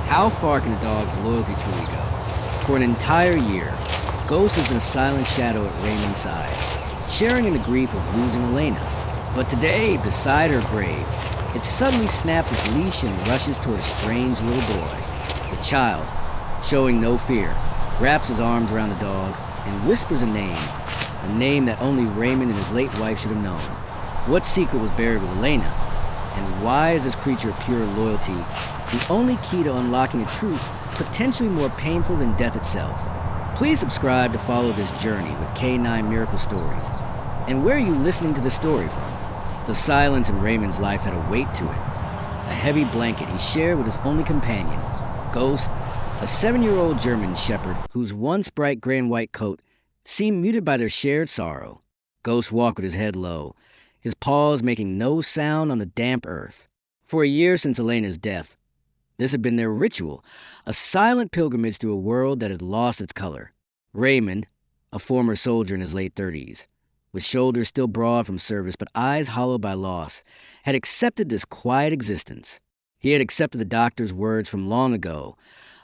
How far can a dog's loyalty truly go? For an entire year, Ghost has been a silent shadow at Raymond's side, sharing in the grief of losing Elena. But today, beside her grave, it suddenly snaps its leash and rushes toward a strange little boy. The child, showing no fear, wraps his arms around the dog and whispers a name that only Raymond and his late wife should have known. What secret was buried with Elena? And why is this creature pure loyalty the only key to unlocking a truth potentially more painful than death itself? Please subscribe to follow this journey with K9 Miracle Stories. And where are you listening to this story from? The silence in Raymond's life had a weight to it. A heavy blanket he shared with his only companion, Ghost, a 7-year-old German shepherd whose once bright gray and white coat seemed muted by their shared sorrow. Ghost walked with his head low, his paws making no sound on the damp earth. For a year since Elena's death, this had been their ritual, a silent pilgrimage through a world that had lost its color. Raymond, a former soldier in his late 30s, with shoulders still broad from service but eyes hollowed by loss, had accepted this quiet existence. He had accepted the doctor's words from long ago,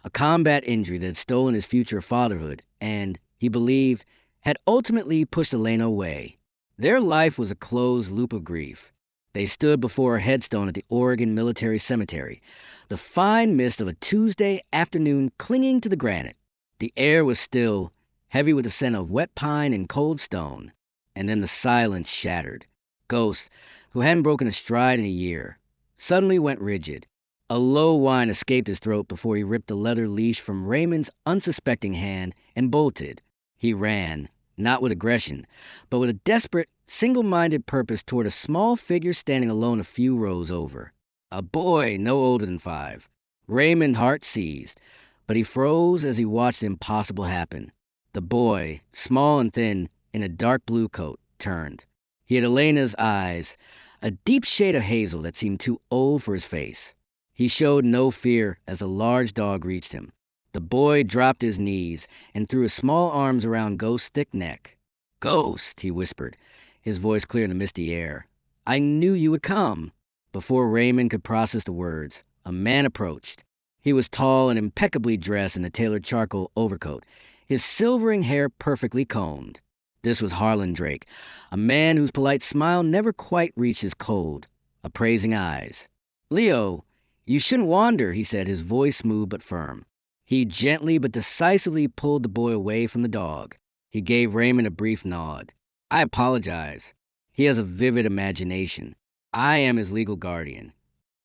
a combat injury that had stolen his future fatherhood, and, he believed, had ultimately pushed Elena away. Their life was a closed loop of grief. They stood before a headstone at the Oregon Military Cemetery, the fine mist of a Tuesday afternoon clinging to the granite. The air was still, heavy with the scent of wet pine and cold stone. And then the silence shattered. Ghost, who hadn't broken a stride in a year, suddenly went rigid. A low whine escaped his throat before he ripped the leather leash from Raymond's unsuspecting hand and bolted. He ran, not with aggression, but with a desperate, single-minded purpose toward a small figure standing alone a few rows over. A boy no older than 5. Raymond's heart seized, but he froze as he watched the impossible happen. The boy, small and thin, in a dark blue coat, turned. He had Elena's eyes, a deep shade of hazel that seemed too old for his face. He showed no fear as a large dog reached him. The boy dropped his knees and threw his small arms around Ghost's thick neck. "Ghost," he whispered, his voice clear in the misty air. "I knew you would come." Before Raymond could process the words, a man approached. He was tall and impeccably dressed in a tailored charcoal overcoat, his silvering hair perfectly combed. This was Harlan Drake, a man whose polite smile never quite reached his cold, appraising eyes. "Leo, you shouldn't wander," he said, his voice smooth but firm. He gently but decisively pulled the boy away from the dog. He gave Raymond a brief nod. "I apologize. He has a vivid imagination. I am his legal guardian."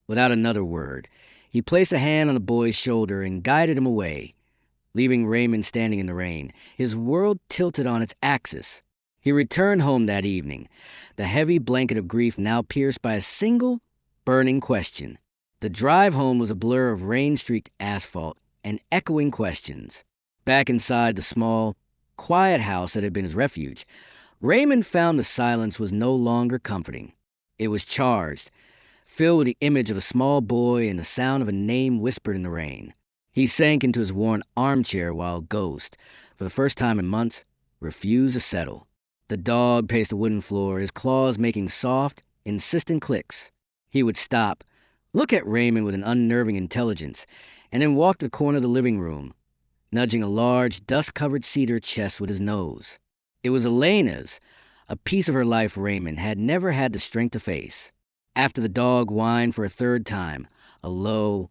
Without another word, he placed a hand on the boy's shoulder and guided him away, leaving Raymond standing in the rain, his world tilted on its axis. He returned home that evening, the heavy blanket of grief now pierced by a single, burning question. The drive home was a blur of rain-streaked asphalt and echoing questions. Back inside the small, quiet house that had been his refuge, Raymond found the silence was no longer comforting. It was charged, filled with the image of a small boy and the sound of a name whispered in the rain. He sank into his worn armchair while Ghost, for the first time in months, refused to settle. The dog paced the wooden floor, his claws making soft, insistent clicks. He would stop, look at Raymond with an unnerving intelligence, and then walk to the corner of the living room, nudging a large, dust-covered cedar chest with his nose. It was Elena's, a piece of her life Raymond had never had the strength to face. After the dog whined for a third time, a low,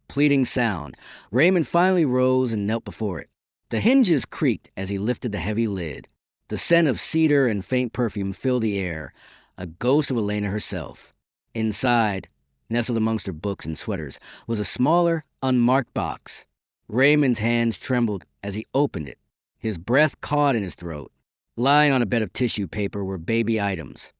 pleading sound, Raymond finally rose and knelt before it. The hinges creaked as he lifted the heavy lid. The scent of cedar and faint perfume filled the air, a ghost of Elena herself. Inside, nestled amongst her books and sweaters, was a smaller, unmarked box. Raymond's hands trembled as he opened it, his breath caught in his throat. Lying on a bed of tissue paper were baby items.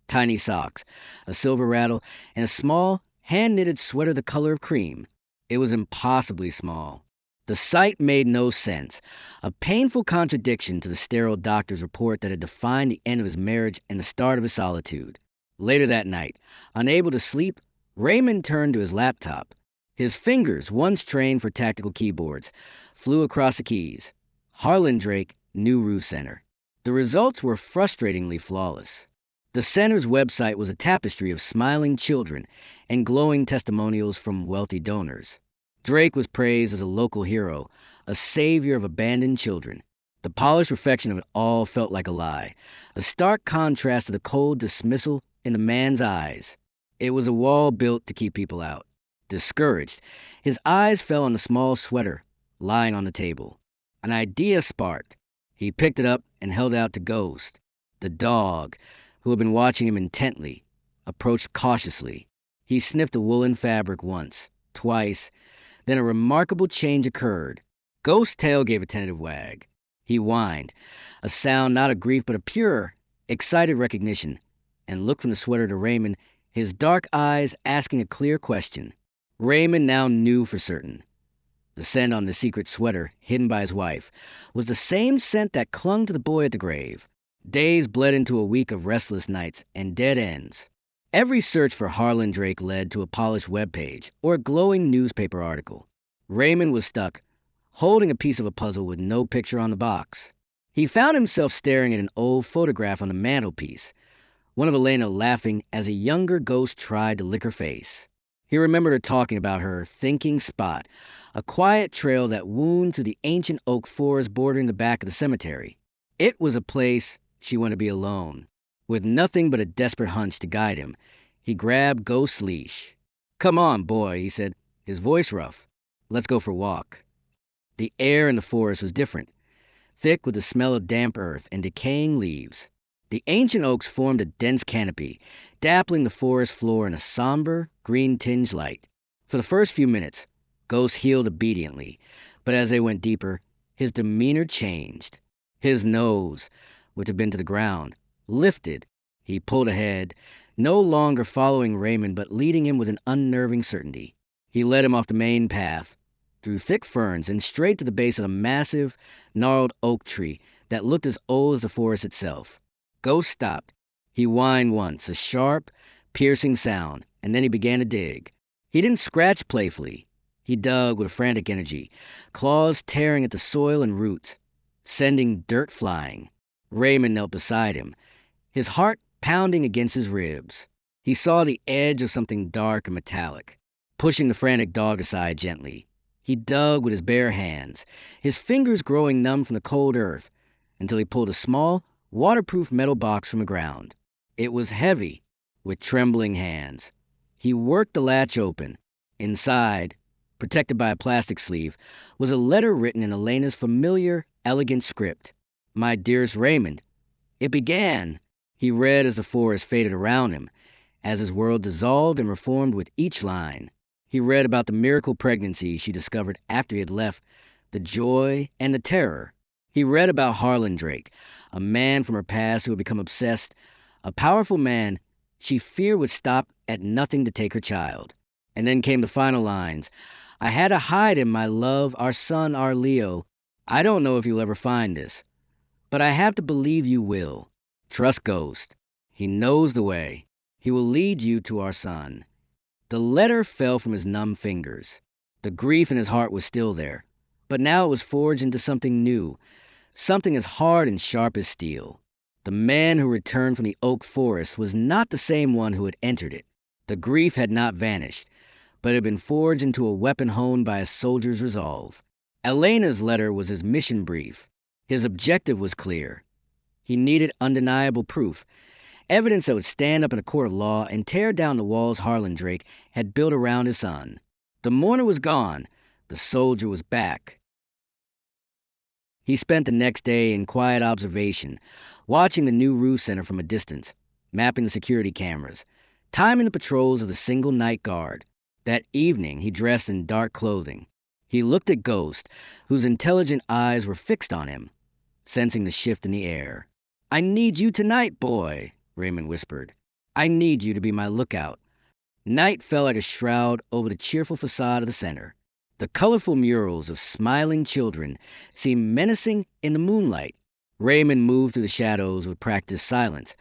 Tiny socks, a silver rattle, and a small, hand-knitted sweater the color of cream. It was impossibly small. The sight made no sense, a painful contradiction to the sterile doctor's report that had defined the end of his marriage and the start of his solitude. Later that night, unable to sleep, Raymond turned to his laptop. His fingers, once trained for tactical keyboards, flew across the keys. Harlan Drake, New Roof Center. The results were frustratingly flawless. The center's website was a tapestry of smiling children and glowing testimonials from wealthy donors. Drake was praised as a local hero, a savior of abandoned children. The polished reflection of it all felt like a lie, a stark contrast to the cold dismissal in the man's eyes. It was a wall built to keep people out. Discouraged, his eyes fell on the small sweater lying on the table. An idea sparked. He picked it up and held it out to Ghost. The dog, who had been watching him intently, approached cautiously. He sniffed the woolen fabric once, twice, then a remarkable change occurred. Ghost's tail gave a tentative wag. He whined, a sound not of grief but of pure, excited recognition, and looked from the sweater to Raymond, his dark eyes asking a clear question. Raymond now knew for certain. The scent on the secret sweater, hidden by his wife, was the same scent that clung to the boy at the grave. Days bled into a week of restless nights and dead ends. Every search for Harlan Drake led to a polished web page or a glowing newspaper article. Raymond was stuck, holding a piece of a puzzle with no picture on the box. He found himself staring at an old photograph on the mantelpiece, one of Elena laughing as a younger Ghost tried to lick her face. He remembered her talking about her thinking spot, a quiet trail that wound through the ancient oak forest bordering the back of the cemetery. It was a place she wanted to be alone. With nothing but a desperate hunch to guide him, he grabbed Ghost's leash. "Come on, boy," he said, his voice rough. "Let's go for a walk." The air in the forest was different, thick with the smell of damp earth and decaying leaves. The ancient oaks formed a dense canopy, dappling the forest floor in a somber, green-tinged light. For the first few minutes, Ghost healed obediently, but as they went deeper, his demeanor changed. His nose, which had been to the ground, lifted. He pulled ahead, no longer following Raymond but leading him with an unnerving certainty. He led him off the main path, through thick ferns and straight to the base of a massive, gnarled oak tree that looked as old as the forest itself. Ghost stopped. He whined once, a sharp, piercing sound, and then he began to dig. He didn't scratch playfully. He dug with frantic energy, claws tearing at the soil and roots, sending dirt flying. Raymond knelt beside him, his heart pounding against his ribs. He saw the edge of something dark and metallic. Pushing the frantic dog aside gently, he dug with his bare hands, his fingers growing numb from the cold earth, until he pulled a small, waterproof metal box from the ground. It was heavy, with trembling hands. He worked the latch open. Inside, protected by a plastic sleeve, was a letter written in Elena's familiar, elegant script. "My dearest Raymond." It began. He read as the forest faded around him, as his world dissolved and reformed with each line. He read about the miracle pregnancy she discovered after he had left, the joy and the terror. He read about Harlan Drake, a man from her past who had become obsessed, a powerful man she feared would stop at nothing to take her child. And then came the final lines. "I had to hide him, my love, our son, our Leo. I don't know if you'll ever find this, but I have to believe you will. Trust Ghost. He knows the way. He will lead you to our son." The letter fell from his numb fingers. The grief in his heart was still there, but now it was forged into something new, something as hard and sharp as steel. The man who returned from the oak forest was not the same one who had entered it. The grief had not vanished, but had been forged into a weapon honed by a soldier's resolve. Elena's letter was his mission brief. His objective was clear. He needed undeniable proof, evidence that would stand up in a court of law and tear down the walls Harlan Drake had built around his son. The mourner was gone. The soldier was back. He spent the next day in quiet observation, watching the new roof center from a distance, mapping the security cameras, timing the patrols of the single night guard. That evening he dressed in dark clothing. He looked at Ghost, whose intelligent eyes were fixed on him, sensing the shift in the air. "I need you tonight, boy," Raymond whispered. "I need you to be my lookout." Night fell like a shroud over the cheerful facade of the center. The colorful murals of smiling children seemed menacing in the moonlight. Raymond moved through the shadows with practiced silence,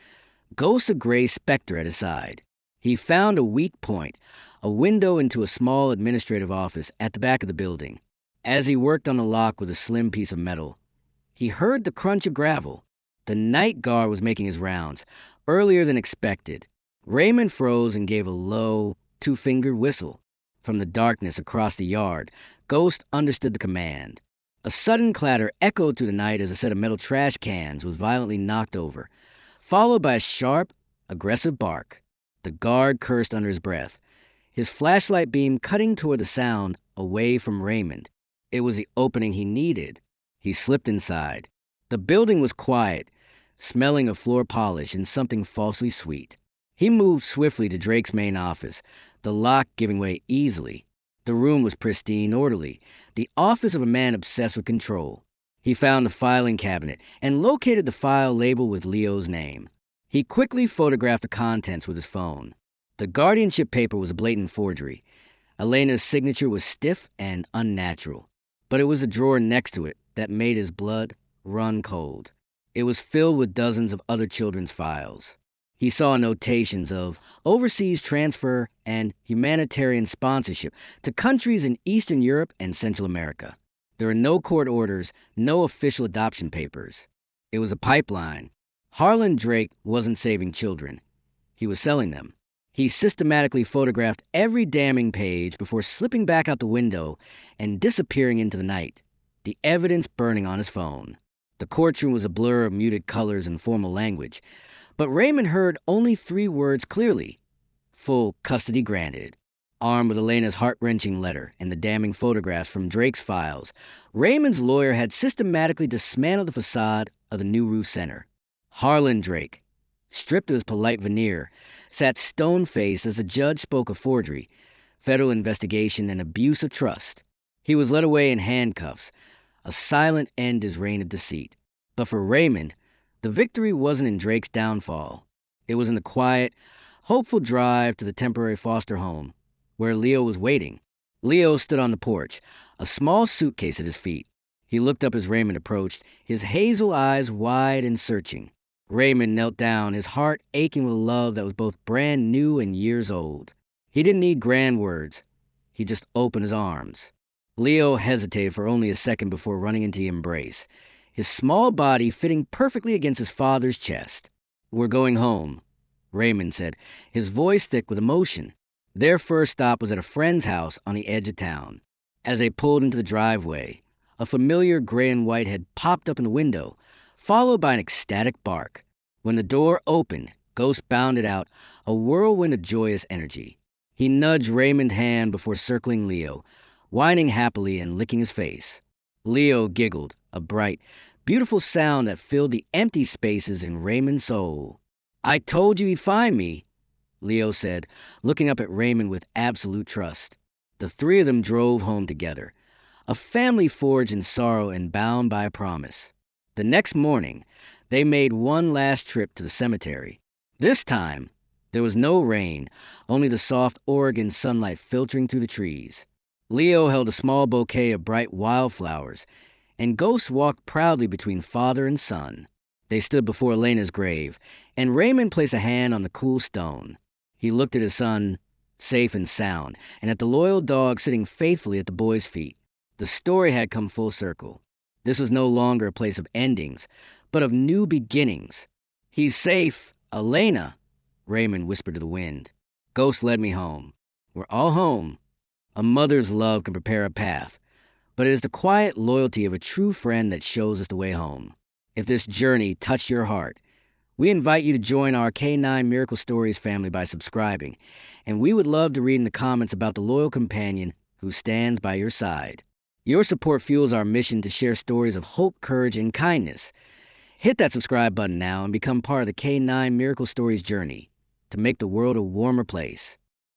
Ghost a gray specter at his side. He found a weak point, a window into a small administrative office at the back of the building. As he worked on the lock with a slim piece of metal, he heard the crunch of gravel. The night guard was making his rounds, earlier than expected. Raymond froze and gave a low, two-fingered whistle. From the darkness across the yard, Ghost understood the command. A sudden clatter echoed through the night as a set of metal trash cans was violently knocked over, followed by a sharp, aggressive bark. The guard cursed under his breath, his flashlight beam cutting toward the sound, away from Raymond. It was the opening he needed. He slipped inside. The building was quiet, smelling of floor polish and something falsely sweet. He moved swiftly to Drake's main office, the lock giving way easily. The room was pristine, orderly, the office of a man obsessed with control. He found the filing cabinet and located the file labeled with Leo's name. He quickly photographed the contents with his phone. The guardianship paper was a blatant forgery. Elena's signature was stiff and unnatural, but it was the drawer next to it that made his blood run cold. It was filled with dozens of other children's files. He saw notations of overseas transfer and humanitarian sponsorship to countries in Eastern Europe and Central America. There were no court orders, no official adoption papers. It was a pipeline. Harlan Drake wasn't saving children. He was selling them. He systematically photographed every damning page before slipping back out the window and disappearing into the night, the evidence burning on his phone. The courtroom was a blur of muted colors and formal language, but Raymond heard only 3 words clearly: full custody granted. Armed with Elena's heart-wrenching letter and the damning photographs from Drake's files, Raymond's lawyer had systematically dismantled the facade of the New Roof Center. Harlan Drake, stripped of his polite veneer, sat stone-faced as the judge spoke of forgery, federal investigation, and abuse of trust. He was led away in handcuffs, a silent end to his reign of deceit. But for Raymond, the victory wasn't in Drake's downfall. It was in the quiet, hopeful drive to the temporary foster home, where Leo was waiting. Leo stood on the porch, a small suitcase at his feet. He looked up as Raymond approached, his hazel eyes wide and searching. Raymond knelt down, his heart aching with a love that was both brand new and years old. He didn't need grand words. He just opened his arms. Leo hesitated for only a second before running into the embrace, his small body fitting perfectly against his father's chest. "We're going home," Raymond said, his voice thick with emotion. Their first stop was at a friend's house on the edge of town. As they pulled into the driveway, a familiar gray and white had popped up in the window, followed by an ecstatic bark. When the door opened, Ghost bounded out, a whirlwind of joyous energy. He nudged Raymond's hand before circling Leo, whining happily and licking his face. Leo giggled, a bright, beautiful sound that filled the empty spaces in Raymond's soul. "I told you he'd find me," Leo said, looking up at Raymond with absolute trust. The 3 of them drove home together, a family forged in sorrow and bound by a promise. The next morning, they made one last trip to the cemetery. This time, there was no rain, only the soft Oregon sunlight filtering through the trees. Leo held a small bouquet of bright wildflowers, and Ghost walked proudly between father and son. They stood before Elena's grave, and Raymond placed a hand on the cool stone. He looked at his son, safe and sound, and at the loyal dog sitting faithfully at the boy's feet. The story had come full circle. This was no longer a place of endings, but of new beginnings. "He's safe, Elena," Raymond whispered to the wind. Ghost led me home. We're all home. A mother's love can prepare a path, but it is the quiet loyalty of a true friend that shows us the way home. If this journey touched your heart, we invite you to join our K9 Miracle Stories family by subscribing, and we would love to read in the comments about the loyal companion who stands by your side. Your support fuels our mission to share stories of hope, courage, and kindness. Hit that subscribe button now and become part of the K9 Miracle Stories journey to make the world a warmer place.